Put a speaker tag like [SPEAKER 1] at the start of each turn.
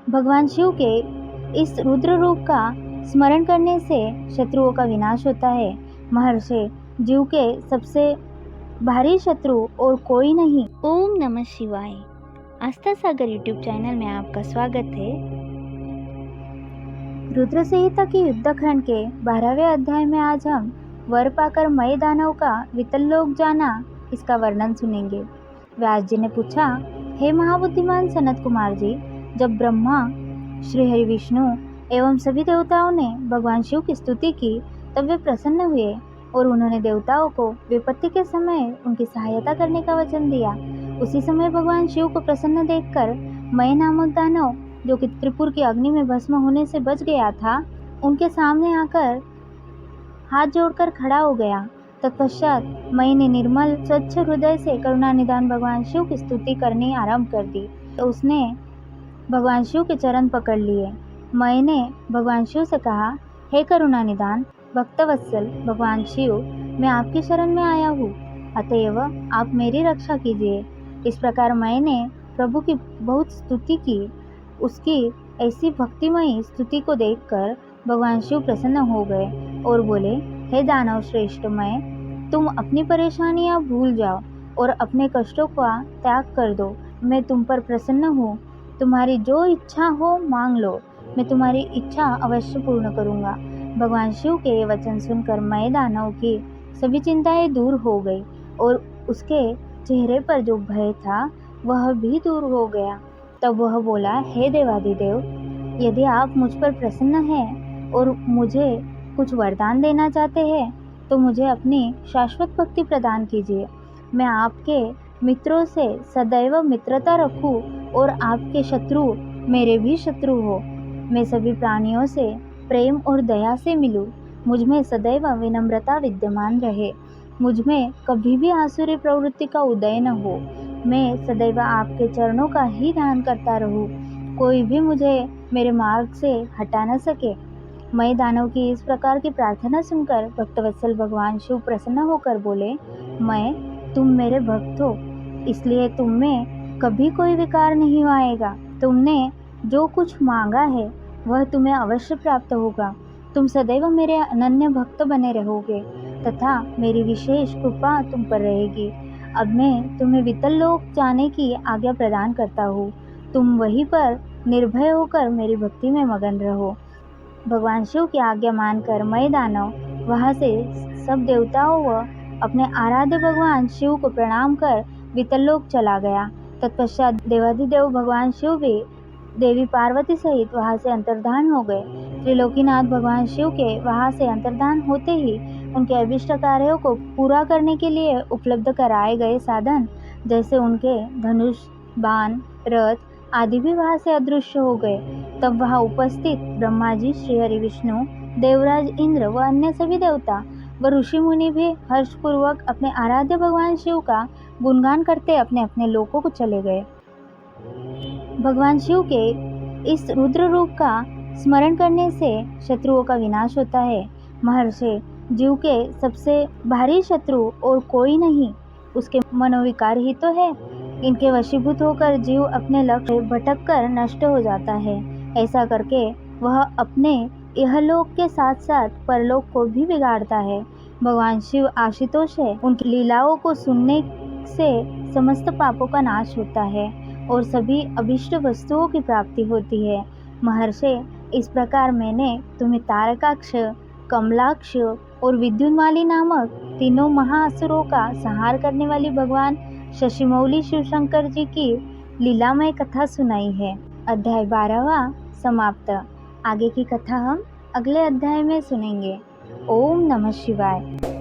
[SPEAKER 1] भगवान शिव के इस रुद्र रूप का स्मरण करने से शत्रुओं का विनाश होता है। महर्षि जीव के सबसे भारी शत्रु और कोई नहीं। ओम नमः शिवाय। आस्था सागर यूट्यूब चैनल में आपका स्वागत है। रुद्र संहिता के युद्धखंड के 12वें अध्याय में आज हम वर पाकर मय दानव का वितल्लोक जाना इसका वर्णन सुनेंगे। व्यास जी ने पूछा, हे महाबुद्धिमान सनत कुमार जी, जब ब्रह्मा, श्री हरि विष्णु एवं सभी देवताओं ने भगवान शिव की स्तुति की तब वे प्रसन्न हुए और उन्होंने देवताओं को विपत्ति के समय उनकी सहायता करने का वचन दिया। उसी समय भगवान शिव को प्रसन्न देखकर मय नामक दानव, जो कि त्रिपुर की अग्नि में भस्म होने से बच गया था, उनके सामने आकर हाथ जोड़कर खड़ा हो गया। तत्पश्चात मय ने निर्मल स्वच्छ हृदय से करुणा निधान भगवान शिव की स्तुति करनी आरंभ कर दी। तो उसने भगवान शिव के चरण पकड़ लिए। मय ने भगवान शिव से कहा, हे करुणा निधान भक्तवत्सल भगवान शिव, मैं आपकी शरण में आया हूँ, अतएव आप मेरी रक्षा कीजिए। इस प्रकार मय ने प्रभु की बहुत स्तुति की। उसकी ऐसी भक्तिमयी स्तुति को देखकर भगवान शिव प्रसन्न हो गए और बोले, हे दानव श्रेष्ठ मय, तुम अपनी परेशानियां भूल जाओ और अपने कष्टों का त्याग कर दो। मैं तुम पर प्रसन्न हूँ। तुम्हारी जो इच्छा हो मांग लो, मैं तुम्हारी इच्छा अवश्य पूर्ण करूँगा। भगवान शिव के ये वचन सुनकर मय दानव की सभी चिंताएं दूर हो गई और उसके चेहरे पर जो भय था वह भी दूर हो गया। तब वह बोला, हे देवाधिदेव, यदि आप मुझ पर प्रसन्न हैं और मुझे कुछ वरदान देना चाहते हैं तो मुझे अपनी शाश्वत भक्ति प्रदान कीजिए। मैं आपके मित्रों से सदैव मित्रता रखूं और आपके शत्रु मेरे भी शत्रु हो। मैं सभी प्राणियों से प्रेम और दया से मिलूं। मुझ में सदैव विनम्रता विद्यमान रहे। मुझ में कभी भी आसुरी प्रवृत्ति का उदय न हो। मैं सदैव आपके चरणों का ही ध्यान करता रहूं। कोई भी मुझे मेरे मार्ग से हटा न सके। मय दानव की इस प्रकार की प्रार्थना सुनकर भक्तवत्सल भगवान शिव प्रसन्न होकर बोले, मय, तुम मेरे भक्त हो, इसलिए तुम में कभी कोई विकार नहीं आएगा। तुमने जो कुछ मांगा है वह तुम्हें अवश्य प्राप्त होगा। तुम सदैव मेरे अनन्य भक्त बने रहोगे तथा मेरी विशेष कृपा तुम पर रहेगी। अब मैं तुम्हें वितल्लोक जाने की आज्ञा प्रदान करता हूँ। तुम वहीं पर निर्भय होकर मेरी भक्ति में मगन रहो। भगवान शिव की आज्ञा मानकर मय दानव वहाँ से सब देवताओं व अपने आराध्य भगवान शिव को प्रणाम कर वितल्लोक चला गया। तत्पश्चात देवाधिदेव भगवान शिव भी देवी पार्वती सहित वहाँ से अंतर्धान हो गए। त्रिलोकीनाथ भगवान शिव के वहाँ से अंतर्धान होते ही उनके अभिष्ट कार्यों को पूरा करने के लिए उपलब्ध कराए गए साधन, जैसे उनके धनुष, बाण, रथ आदि भी वहाँ से अदृश्य हो गए। तब वहाँ उपस्थित ब्रह्मा जी, श्री हरि विष्णु, देवराज इंद्र व अन्य सभी देवता व ऋषि मुनि भी हर्षपूर्वक अपने आराध्य भगवान शिव का गुणगान करते अपने अपने लोकों को चले गए। भगवान शिव के इस रुद्र रूप का स्मरण करने से शत्रुओं का विनाश होता है। महर्षि जीव के सबसे भारी शत्रु और कोई नहीं, उसके मनोविकार ही तो है। इनके वशीभूत होकर जीव अपने लक्ष्य भटक कर नष्ट हो जाता है। ऐसा करके वह अपने इहलोक के साथ साथ परलोक को भी बिगाड़ता है। भगवान शिव आशुतोष है। उनकी लीलाओं को सुनने से समस्त पापों का नाश होता है और सभी अभिष्ट वस्तुओं की प्राप्ति होती है। महर्षि, इस प्रकार मैंने तुम्हें तारकाक्ष, कमलाक्ष और विद्युन्माली नामक तीनों महाअसुरों का संहार करने वाली भगवान शशिमौली शिव शंकर जी की लीलामय कथा सुनाई है। अध्याय 12वां समाप्त। आगे की कथा हम अगले अध्याय में सुनेंगे। ओम नमः शिवाय।